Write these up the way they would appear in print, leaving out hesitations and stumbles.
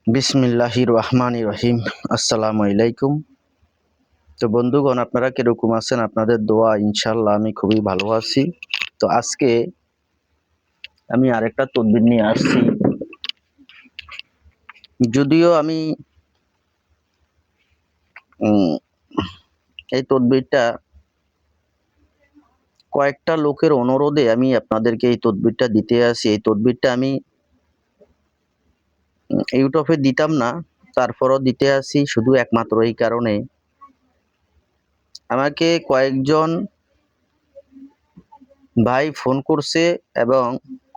বিসমিল্লাহির রহমানির রহিম। আসসালামু আলাইকুম। তো বন্ধুগণ, আপনারা কিরকম আছেন? আপনাদের দোয়া ইনশাল্লাহ আমি খুবই ভালো আছি। তো আজকে আমি আরেকটা তদবির নিয়ে আসছি। যদিও আমি উম, এই তদবিরটা কয়েকটা লোকের অনুরোধে আমি আপনাদেরকে এই তদবিরটা দিতে আসি। এই তদবিরটা আমি ইউটিউবে দিতাম না, তারপরও দিতে আসি শুধু একমাত্র এই কারণে, আমাকে কয়েকজন ভাই ফোন করছে এবং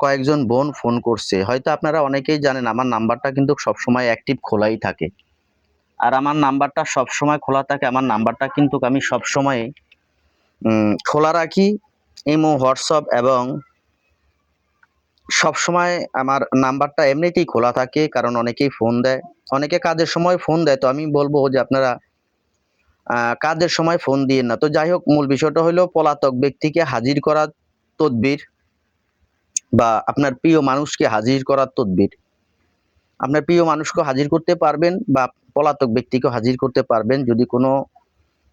কয়েকজন বোন ফোন করছে। হয়তো আপনারা অনেকেই জানেন আমার নাম্বারটা কিন্তু সবসময় অ্যাক্টিভ খোলাই থাকে। আর আমার নাম্বারটা সবসময় খোলা থাকে। আমার নাম্বারটা কিন্তু আমি সবসময় খোলা রাখি, ইমো, হোয়াটসঅ্যাপ এবং সবসময় আমার নাম্বারটা এমনিতেই খোলা থাকে। কারণ অনেকেই ফোন দেয়, অনেকে কাজের সময় ফোন দেয়। তো আমি বলবো যে আপনারা কাজের সময় ফোন দিয়েন না। তো যাই হোক, মূল বিষয়টা হলো পলাতক ব্যক্তিকে হাজির করার তদবির বা আপনার প্রিয় মানুষকে হাজির করার তদবির। আপনার প্রিয় মানুষকে হাজির করতে পারবেন বা পলাতক ব্যক্তিকে হাজির করতে পারবেন। যদি কোনো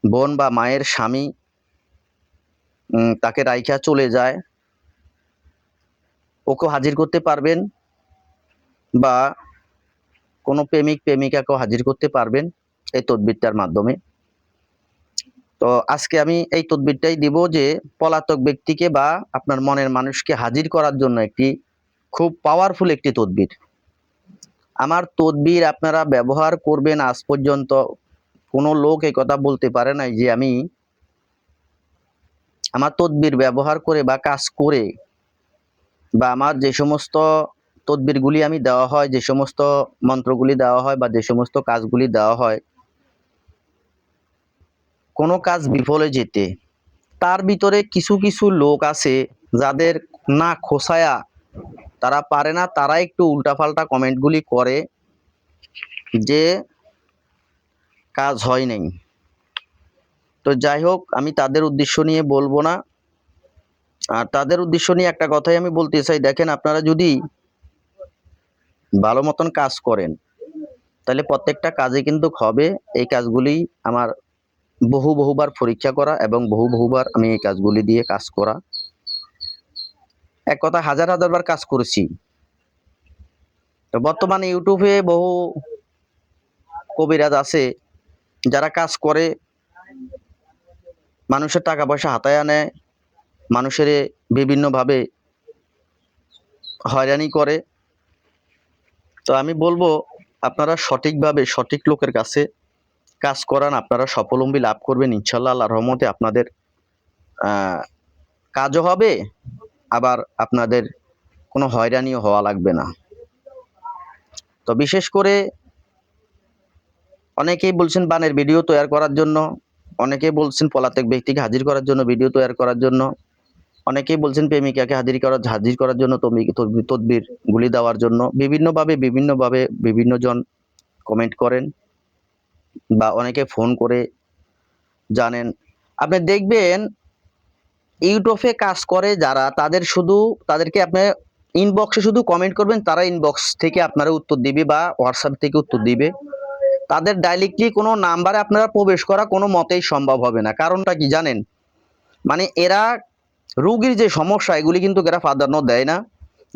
বোন বা মায়ের স্বামী তাকে রাইখা চলে যায়, ওকে হাজির করতে পারবেন, বা কোনো প্রেমিক প্রেমিকাকেও হাজির করতে পারবেন এই তদবিরটার মাধ্যমে। তো আজকে আমি এই তদবিরটাই দিব যে পলাতক ব্যক্তিকে বা আপনার মনের মানুষকে হাজির করার জন্য একটি খুব পাওয়ারফুল একটি তদবির। আমার তদবির আপনারা ব্যবহার করবেন, আজ পর্যন্ত কোনো লোক এই কথা বলতে পারে নাই যে আমি আমার তদবির ব্যবহার করে বা কাজ করে, বা আমার যে সমস্ত তদবিরগুলি আমি দেওয়া হয়, যে সমস্ত মন্ত্রগুলি দেওয়া হয় বা যে সমস্ত কাজগুলি দেওয়া হয়, কোনো কাজ বিফলে যেতে, তার ভিতরে কিছু কিছু লোক আছে যাদের না খোসায়া তারা পারে না, তারা একটু উল্টাপাল্টা কমেন্টগুলি করে যে কাজ হয় নাই। তো যাই হোক, আমি তাদের উদ্দেশ্য নিয়ে বলবো না। আর তাদের উদ্দেশ্য নিয়ে একটা কথাই আমি বলতে চাই, দেখেন, আপনারা যদি ভালো মতন কাজ করেন তাহলে প্রত্যেকটা কাজে কিন্তু হবে। এই কাজগুলি আমার বহুবার পরীক্ষা করা এবং বহুবার আমি এই কাজগুলি দিয়ে কাজ করা। এক কথা, হাজার বার কাজ করেছি। তো বর্তমানে ইউটিউবে বহু কবিরাজ আছে যারা কাজ করে, মানুষের টাকা পয়সা হাতায় আনে, মানুষের বিভিন্নভাবে হয়রানি করে। তো আমি বলবো, আপনারা সঠিকভাবে সঠিক লোকের কাছে কাজ করান, আপনারা সফলম্বী লাভ করবেন ইনশাল্লাহ। আল্লাহর রহমতে আপনাদের কাজও হবে, আবার আপনাদের কোনো হয়রানিও হওয়া লাগবে না। তো বিশেষ করে অনেকেই বলছেন বানের ভিডিও তৈরি করার জন্য, অনেকেই বলছেন পলাতক ব্যক্তিকে হাজির করার জন্য, ভিডিও তৈরি করার জন্য, অনেকেই বলছেন প্রেমিকাকে হাজির করার জন্য, তদবির গুলি দেওয়ার জন্য। বিভিন্নভাবে বিভিন্ন জন কমেন্ট করেন বা অনেকে ফোন করে জানেন। আপনি দেখবেন ইউটিউবে কাজ করে যারা, তাদেরকে আপনি ইনবক্সে শুধু কমেন্ট করবেন, তারা ইনবক্স থেকে আপনারা উত্তর দিবে বা হোয়াটসঅ্যাপ থেকে উত্তর দিবে। তাদের ডাইরেক্টলি কোনো নাম্বারে আপনারা প্রবেশ করা কোনো মতেই সম্ভব হবে না। কারণটা কি জানেন? মানে এরা রোগীর যে সমস্যা, এগুলি কিন্তু এরা প্রাধান্য দেয় না।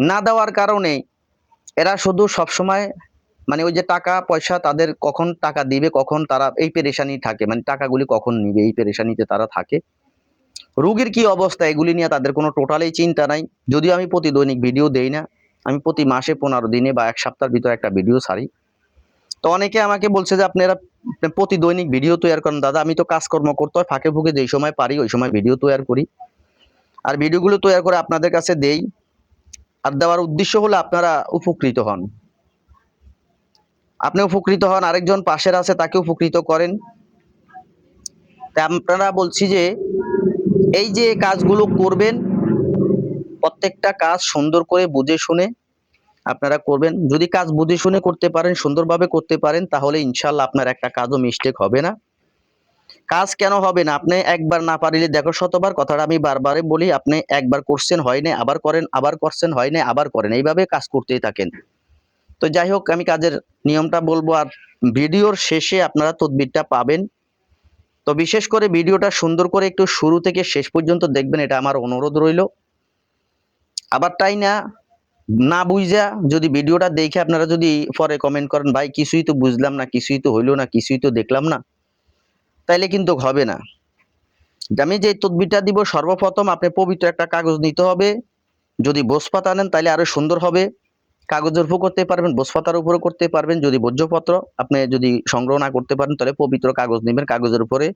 না দেওয়ার কারণে এরা শুধু সবসময় মানে ওই যে টাকা পয়সা, তাদের কখন টাকা দিবে, কখন তারা এই পেরেশানি থাকে, মানে টাকাগুলি কখন নিবে, এই পেরেশানিতে তারা থাকে। রোগীর কি অবস্থা এগুলি নিয়ে তাদের কোনো টোটালি চিন্তা নাই। যদিও আমি প্রতি দৈনিক ভিডিও দেই না, আমি প্রতি মাসে 15 দিনে বা এক সপ্তাহের ভিতরে একটা ভিডিও ছাড়ি। তো অনেকে আমাকে বলছে যে আপনারা প্রতি দৈনিক ভিডিও তৈরি করেন। দাদা, আমি তো কাজকর্ম করতে হয়, ফাঁকে ফুঁকে যেই সময় পারি ওই সময় ভিডিও তৈরি করি, আর ভিডিওগুলো তৈরি করে আপনাদের কাছে দেই। আর দেওয়ার উদ্দেশ্য হলো আপনারা উপকৃত হন, আপনি উপকৃত হন, আরেকজন পাশের আছে তাকে উপকৃত করেন। তাই আপনারা বলছি যে এই যে কাজগুলো করবেন, প্রত্যেকটা কাজ সুন্দর করে বুঝে শুনে আপনারা করবেন। যদি কাজ বুঝে শুনে করতে পারেন, সুন্দরভাবে করতে পারেন, তাহলে ইনশাল্লাহ আপনার একটা কাজও মিস্টেক হবে না। কাজ কেন হবে না? আপনি একবার না পারিলে দেখো শতবার, কথাটা আমি বারবারে বলি। আপনি একবার করছেন হয় না, আবার করেন, আবার করছেন হয় না, আবার করেন, এইভাবে কাজ করতেই থাকেন। তো যাই হোক, আমি কাজের নিয়মটা বলবো, আর ভিডিওর শেষে আপনারা তদবিরটা পাবেন। তো বিশেষ করে ভিডিওটা সুন্দর করে একটু শুরু থেকে শেষ পর্যন্ত দেখবেন, এটা আমার অনুরোধ রইল। আবার তাই না, না বুঝা যদি ভিডিওটা দেখে আপনারা যদি পরে কমেন্ট করেন, ভাই কিছুই তো বুঝলাম না, কিছুই তো হইলো না, কিছুই তো দেখলাম না, তাইলে কিন্তু হবে না। আমি যে তদবিরটা দিব, সর্বপ্রথম আপনি পবিত্র একটা কাগজ নিতে হবে। যদি বোসপাতা নেন তাহলে আরো সুন্দর হবে। কাগজের উপর করতে পারবেন, বোসপাতার উপরে করতে পারবেন। যদি ভোজ্যপত্র আপনি যদি সংগ্রহ না করতে পারেন, তাহলে পবিত্র কাগজ নেবেন। কাগজের উপরে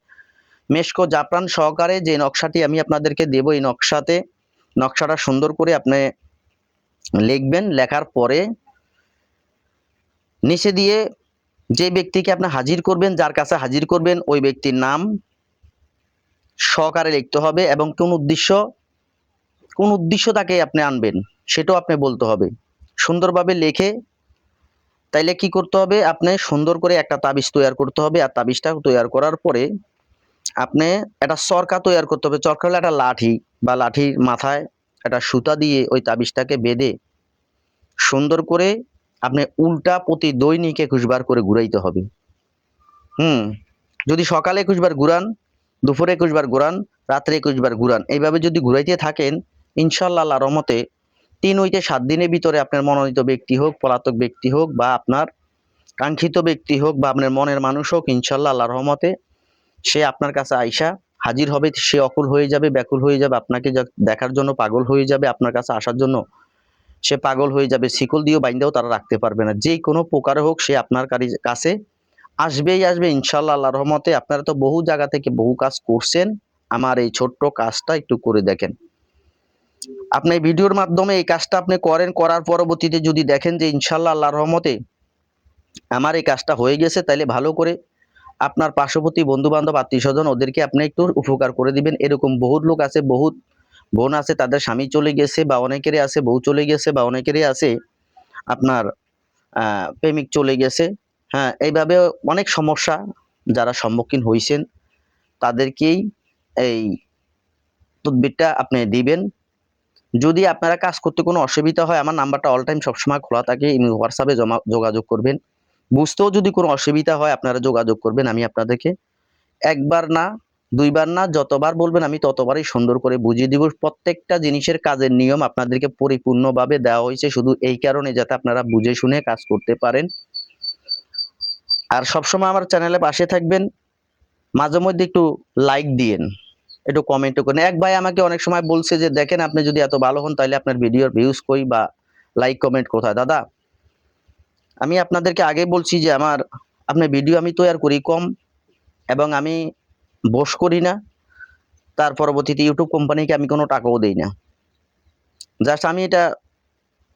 মেশকো জাফরান সহকারে যে নকশাটি আমি আপনাদেরকে দেব, এই নকশাটা সুন্দর করে আপনি লিখবেন। লেখার পরে নিচে দিয়ে যে ব্যক্তিকে আপনি হাজির করবেন, যার কাছে হাজির করবেন, ওই ব্যক্তির নাম সহকারে লিখতে হবে, এবং কোন উদ্দেশ্য তাকে আপনি আনবেন সেটাও আপনি বলতে হবে সুন্দরভাবে লিখে। তাইলে কি করতে হবে, আপনি সুন্দর করে একটা তাবিজ তৈরি করতে হবে। আর তাবিজটা তৈরি করার পরে আপনি একটা চরকা তৈরি করতে হবে। চরকা হলো একটা লাঠি, বা লাঠির মাথায় একটা সুতা দিয়ে ওই তাবিজটাকে বেঁধে সুন্দর করে আপনি উল্টা প্রতি দৈনিক 21 বার করে ঘুরাইতে হবে। যদি সকালে 21 বার ঘুরান, দুপুরে 21 বার ঘুরান, রাত্রে 21 বার ঘুরান, এইভাবে যদি ঘুরাইতে থাকেন, ইনশাআল্লাহ আল্লাহর রহমতে 3 হইতে 7 দিনের ভিতরে আপনার মনোনীত ব্যক্তি হোক, পলাতক ব্যক্তি হোক, বা আপনার কাঙ্ক্ষিত ব্যক্তি হোক, বা আপনার মনের মানুষ হোক, ইনশাআল্লাহ আল্লাহর রহমতে সে আপনার কাছে আইসা হাজির হবে। সে অকুল হয়ে যাবে, ব্যাকুল হয়ে যাবে, আপনাকে দেখার জন্য পাগল হয়ে যাবে, আপনার কাছে আসার জন্য সে পাগল হয়ে যাবে। শিকল দিয়েও বাইন্দাও তারা রাখতে পারবে না। যে কোনো প্রকারে হোক সে আপনার কাছে আসবেই আসবে ইনশাআল্লাহ আল্লাহর রহমতে। আপনারা তো বহু জায়গা থেকে বহু কাজ করছেন, আমার এই ছোট্ট কাজটা একটু করে দেখেন। আপনি এই ভিডিওর মাধ্যমে এই কাজটা আপনি করেন, করার পরবর্তীতে যদি দেখেন যে ইনশাআল্লাহ আল্লাহর রহমতে আমার এই কাজটা হয়ে গেছে, তাইলে ভালো করে আপনার পার্শ্ববর্তী বন্ধু বান্ধব আত্মীয় স্বজন ওদেরকে আপনি একটু উপকার করে দিবেন। এরকম বহুত লোক আছে, বহুত বোন আছে, তাদের স্বামী চলে গেছে, বা অনেকেরই আছে বউ চলে গেছে, বা অনেকেরই আছে আপনার প্রেমিক চলে গেছে। হ্যাঁ, এইভাবে অনেক সমস্যা যারা সম্মুখীন হয়েছেন, তাদেরকেই এই তদবিরটা আপনি দিবেন। যদি আপনারা কাজ করতে কোনো অসুবিধা হয়, আমার নাম্বারটা অল টাইম সবসময় খোলা থাকে, হোয়াটসঅ্যাপে যোগাযোগ করবেন। বুঝতেও যদি কোনো অসুবিধা হয় আপনারা যোগাযোগ করবেন। আমি আপনাদেরকে একবার না, দুইবার না, যতবার বলবেন আমি ততবারই সুন্দর করে বুঝিয়ে দিব। প্রত্যেকটা জিনিসের কাজের নিয়ম আপনাদেরকে পরিপূর্ণভাবে দেওয়া হয়েছে, শুধু এই কারণে যাতে আপনারা বুঝে শুনে কাজ করতে পারেন। আর সবসময় আমার চ্যানেলে পাশে থাকবেন। মাঝে মধ্যে একটু লাইক দিয়েন, একটু কমেন্টও করেন। এক ভাই আমাকে অনেক সময় বলছে যে, দেখেন আপনি যদি এত ভালো হন, তাহলে আপনার ভিডিওর ভিউজ কই, বা লাইক কমেন্ট কোথায়? দাদা, আমি আপনাদেরকে আগে বলছি যে আপনার ভিডিও আমি তৈরি করি কম, এবং আমি বস করি না। তার পরবর্তীতে ইউটিউব কোম্পানিকে আমি কোনো টাকাও দেই না। জাস্ট আমি এটা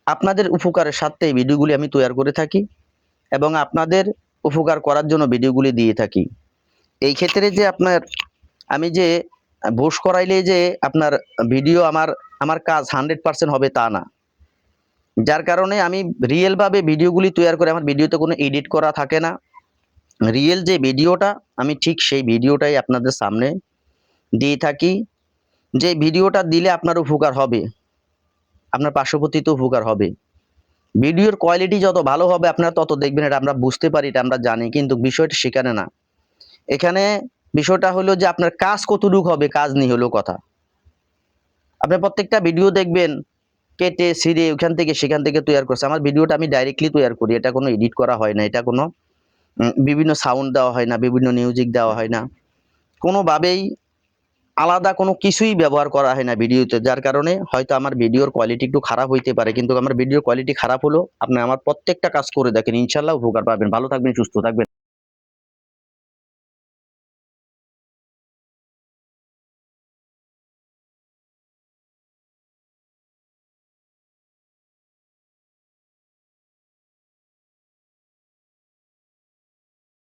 আপনাদের উপকারের স্বার্থে এই ভিডিওগুলি আমি তৈরি করে থাকি, এবং আপনাদের উপকার করার জন্য ভিডিওগুলি দিয়ে থাকি। এই ক্ষেত্রে যে আমি যে বস করাইলে যে আপনার ভিডিও আমার কাজ 100% হবে তা না। যার কারণে আমি রিয়েল ভাবে ভিডিওগুলি তৈরি করে, আমার ভিডিওতে কোনো এডিট করা থাকে না। রিয়েল যে ভিডিওটা, আমি ঠিক সেই ভিডিওটাই আপনাদের সামনে দিয়ে থাকি। যে ভিডিওটা দিলে আপনার উপকার হবে, আপনার পার্শ্ববর্তীতে উপকার হবে। ভিডিওর কোয়ালিটি যত ভালো হবে আপনারা তত দেখবেন। এটা আমরা বুঝতে পারি, এটা আমরা জানি, কিন্তু বিষয়টা সেখানে না। এখানে বিষয়টা হলো যে আপনার কাজ কতটুকু হবে, কাজ নিয়ে হলো কথা। আপনি প্রত্যেকটা ভিডিও দেখবেন কেটে ছিঁড়ে ওখান থেকে সেখান থেকে তৈরি করছে। আমার ভিডিওটা আমি ডাইরেক্টলি তৈরি করি, এটা কোনো এডিট করা হয় না, এটা কোনো বিভিন্ন সাউন্ড দেওয়া হয় না, বিভিন্ন মিউজিক দেওয়া হয় না, কোনোভাবেই আলাদা কোনো কিছুই ব্যবহার করা হয় না ভিডিওতে। যার কারণে হয়তো আমার ভিডিওর কোয়ালিটি একটু খারাপ হইতে পারে, কিন্তু আমার ভিডিওর কোয়ালিটি খারাপ হলো আপনি আমার প্রত্যেকটা কাজ করে দেখেন, ইনশাল্লাহ উপকার পাবেন। ভালো থাকবেন, সুস্থ থাকবেন।